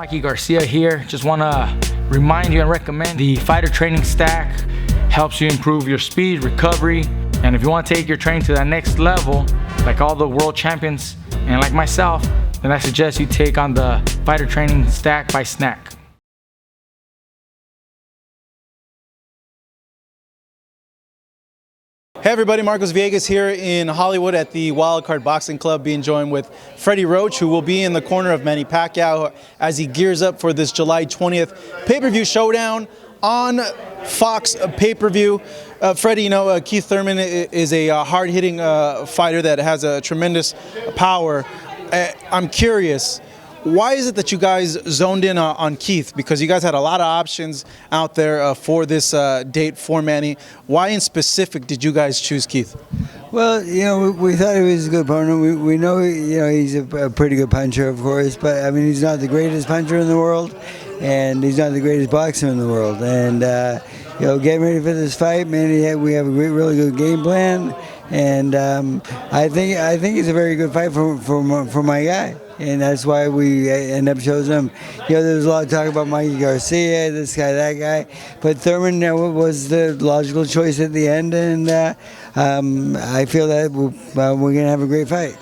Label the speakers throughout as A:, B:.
A: Mikey Garcia here. Just want to remind you and recommend the fighter training stack. Helps you improve your speed, recovery, and if you want to take your training to that next level, like all the world champions and like myself, then I suggest you take on the fighter training stack by Snack.
B: Hey everybody, Marcos Villegas here in Hollywood at the Wildcard Boxing Club, being joined with Freddie Roach, who will be in the corner of Manny Pacquiao as he gears up for this July 20th pay-per-view showdown on Fox pay-per-view. Freddie, Keith Thurman is a hard-hitting fighter that has a tremendous power. I'm curious, why is it that you guys zoned in on Keith? Because you guys had a lot of options out there for this date for Manny. Why in specific did you guys choose Keith?
C: Well, we thought he was a good opponent. We know, he's a pretty good puncher, of course, but I mean, he's not the greatest puncher in the world, and he's not the greatest boxer in the world. And getting ready for this fight, Manny, we have a really good game plan, and I think it's a very good fight for my guy. And that's why we end up choosing him. There's a lot of talk about Mikey Garcia, this guy, that guy. But Thurman was the logical choice at the end, and I feel that we're going to have a great fight.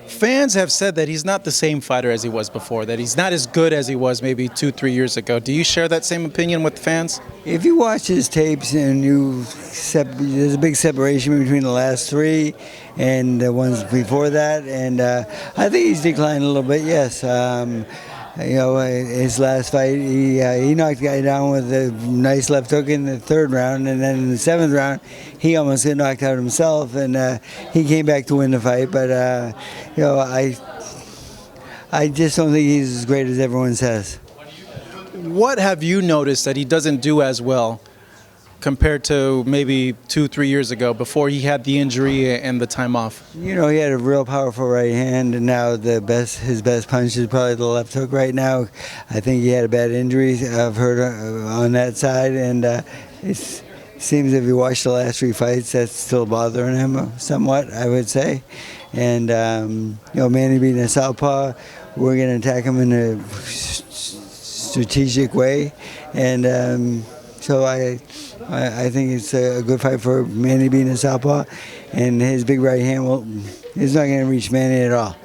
B: Fans have said that he's not the same fighter as he was before, that he's not as good as he was maybe 2-3 years ago. Do you share that same opinion with fans?
C: If you watch his tapes and there's a big separation between the last three and the ones before that, and I think he's declined a little bit, yes. His last fight, he knocked the guy down with a nice left hook in the third round, and then in the seventh round, he almost got knocked out himself, and he came back to win the fight. But I just don't think he's as great as everyone says.
B: What have you noticed that he doesn't do as well compared to maybe 2-3 years ago before he had the injury and the time off?
C: He had a real powerful right hand, and now his best punch is probably the left hook right now. I think he had a bad injury, I've heard, on that side, and it seems if you watch the last three fights, that's still bothering him somewhat, I would say. And Manny being a southpaw, we're going to attack him in a strategic way, and so I think it's a good fight for Manny being a southpaw, and his big right hand is not going to reach Manny at all.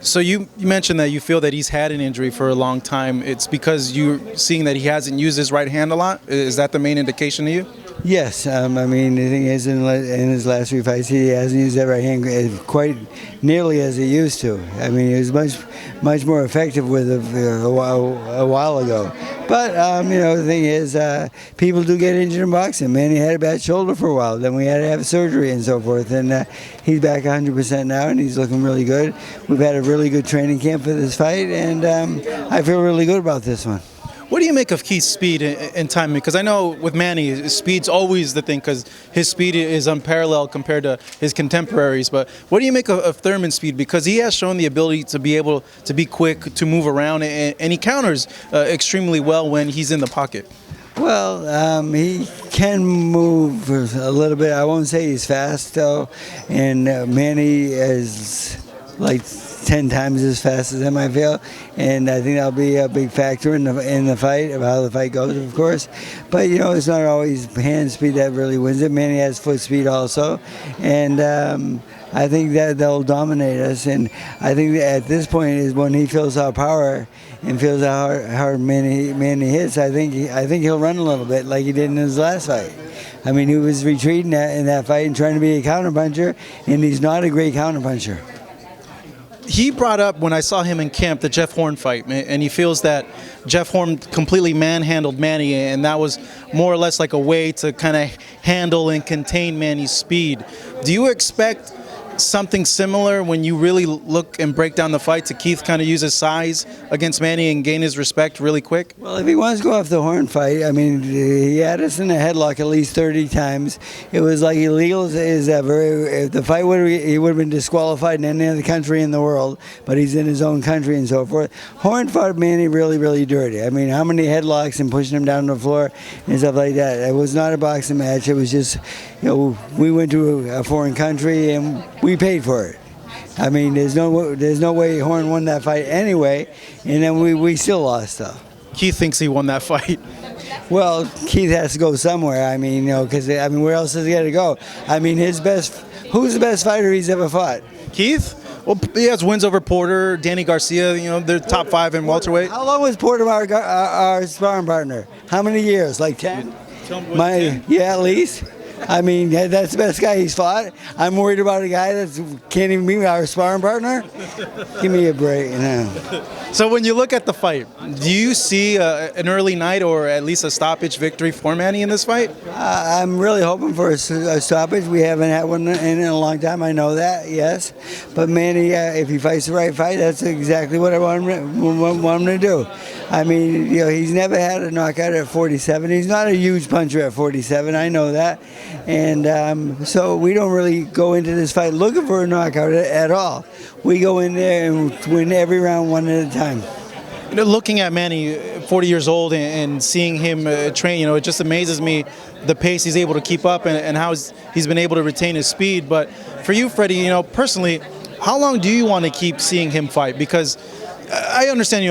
B: So you mentioned that you feel that he's had an injury for a long time. It's because you're seeing that he hasn't used his right hand a lot? Is that the main indication to you?
C: Yes. I mean, the thing is, in his last three fights, he hasn't used that right hand quite nearly as he used to. I mean, he was much more effective with it a while ago. But, the thing is, people do get injured in boxing. Manny had a bad shoulder for a while. Then we had to have surgery and so forth. And he's back 100% now, and he's looking really good. We've had a really good training camp for this fight, and I feel really good about this one.
B: What do you make of Keith's speed and timing? Because I know with Manny, speed's always the thing because his speed is unparalleled compared to his contemporaries. But what do you make of Thurman's speed? Because he has shown the ability to be able to be quick, to move around, and he counters extremely well when he's in the pocket.
C: Well, he can move a little bit. I won't say he's fast, though. And Manny is like 10 times as fast as him, I feel, and I think that'll be a big factor in the fight, of how the fight goes, of course. But it's not always hand speed that really wins it. Manny has foot speed also, and I think that they'll dominate us. And I think that at this point is when he feels our power and feels how hard Manny hits. I think he'll run a little bit like he did in his last fight. I mean, he was retreating in that fight and trying to be a counterpuncher, and he's not a great counterpuncher.
B: He brought up, when I saw him in camp, the Jeff Horn fight, and he feels that Jeff Horn completely manhandled Manny, and that was more or less like a way to kind of handle and contain Manny's speed. Do you expect something similar when you really look and break down the fight, to Keith kind of use his size against Manny and gain his respect really quick?
C: Well, if he wants to go off the Horn fight, I mean, he had us in a headlock at least 30 times. It was like illegal as ever. If the fight he would have been disqualified in any other country in the world, but he's in his own country and so forth. Horn fought Manny really, really dirty. I mean, how many headlocks and pushing him down to the floor and stuff like that. It was not a boxing match. It was just, we went to a foreign country and we paid for it. I mean, there's no way Horn won that fight anyway, and then we still lost though.
B: Keith thinks he won that fight.
C: Well, Keith has to go somewhere. I mean, because where else is he got to go? I mean, who's the best fighter he's ever fought?
B: Keith? Well, he has wins over Porter, Danny Garcia. They're top 5 in welterweight.
C: How long was Porter our sparring partner? How many years? Like 10? Yeah, at least. I mean, that's the best guy he's fought. I'm worried about a guy that can't even be our sparring partner. Give me a break,
B: So when you look at the fight, do you see an early night or at least a stoppage victory for Manny in this fight?
C: I'm really hoping for a stoppage. We haven't had one in a long time. I know that, yes. But Manny, if he fights the right fight, that's exactly what I want him to do. I mean, he's never had a knockout at 47. He's not a huge puncher at 47. I know that. And so we don't really go into this fight looking for a knockout at all. We go in there and win every round one at a time.
B: Looking at Manny, 40 years old, and seeing him train, it just amazes me the pace he's able to keep up and how he's been able to retain his speed. But for you, Freddie, personally, how long do you want to keep seeing him fight? Because I understand,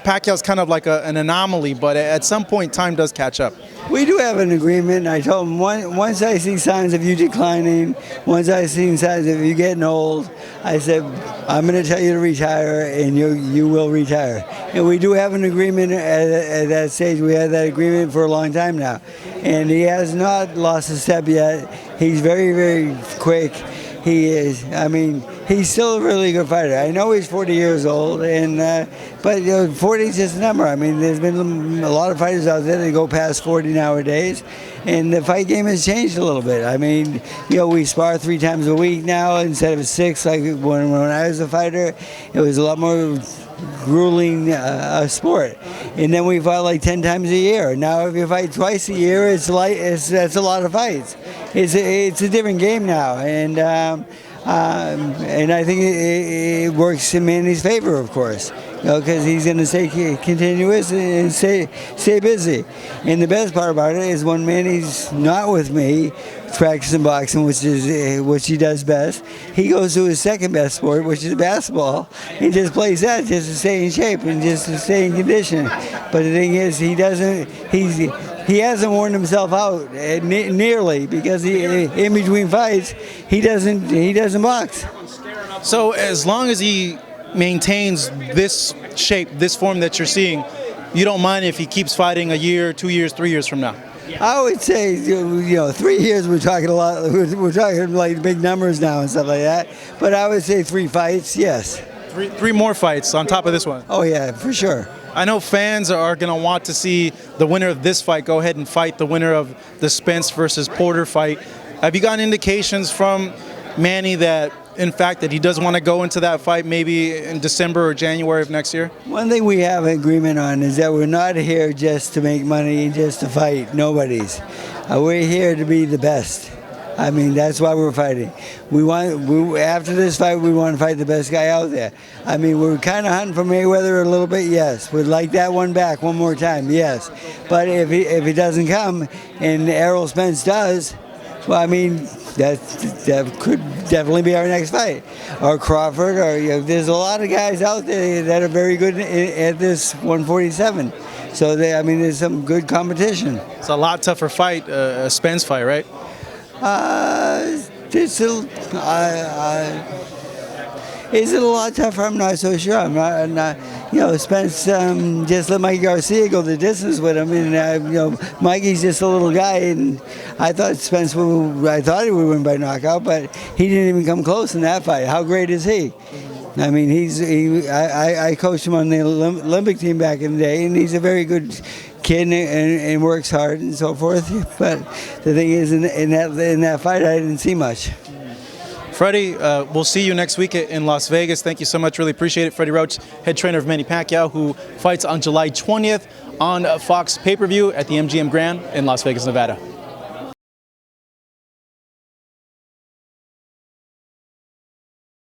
B: Pacquiao's kind of like an anomaly, but at some point, time does catch up.
C: We do have an agreement. I told him once I see signs of you declining, once I see signs of you getting old, I said, I'm going to tell you to retire, and you will retire. And we do have an agreement at that stage. We had that agreement for a long time now. And he has not lost a step yet. He's very, very quick. He is. I mean, he's still a really good fighter. I know he's 40 years old, but 40 is just a number. I mean, there's been a lot of fighters out there that go past 40 nowadays, and the fight game has changed a little bit. I mean, we spar 3 times a week now instead of 6 like when I was a fighter. It was a lot more grueling sport, and then we fought like 10 times a year. Now if you fight twice a year, that's a lot of fights. It's a different game now, and I think it works in Manny's favor, of course, because he's going to stay continuous and stay busy. And the best part about it is when Manny's not with me practicing boxing, which he does best, he goes to his second best sport, which is basketball. He just plays that just to stay in shape and just to stay in condition. But the thing is, he hasn't worn himself out nearly, because in between fights he doesn't box.
B: So as long as he maintains this shape, this form that you're seeing, you don't mind if he keeps fighting a year, 2 years, 3 years from now?
C: I would say, 3 years, we're talking a lot. We're talking like big numbers now and stuff like that. But I would say 3 fights, yes.
B: Three more fights on top of this one?
C: Oh yeah, for sure.
B: I know fans are going to want to see the winner of this fight go ahead and fight the winner of the Spence versus Porter fight. Have you gotten indications from Manny that, in fact, that he does want to go into that fight maybe in December or January of next year?
C: One thing we have an agreement on is that we're not here just to make money and just to fight. Nobody's. We're here to be the best. I mean, that's why we're fighting. After this fight, we want to fight the best guy out there. I mean, we're kind of hunting for Mayweather a little bit, yes. We'd like that one back one more time, yes. But if he doesn't come and Errol Spence does, well, I mean, that could definitely be our next fight. Or Crawford, or there's a lot of guys out there that are very good at this 147. So there's some good competition.
B: It's a lot tougher fight, a Spence fight, right?
C: Is it a lot tougher? I'm not so sure. I'm not Spence just let Mikey Garcia go the distance with him, and Mikey's just a little guy, and I thought he would win by knockout, but he didn't even come close in that fight. How great is he? I mean, I coached him on the Olympic team back in the day, and he's a very good kid and works hard and so forth. But the thing is, in that fight, I didn't see much.
B: Freddie, we'll see you next week in Las Vegas. Thank you so much. Really appreciate it. Freddie Roach, head trainer of Manny Pacquiao, who fights on July 20th on Fox pay-per-view at the MGM Grand in Las Vegas, Nevada.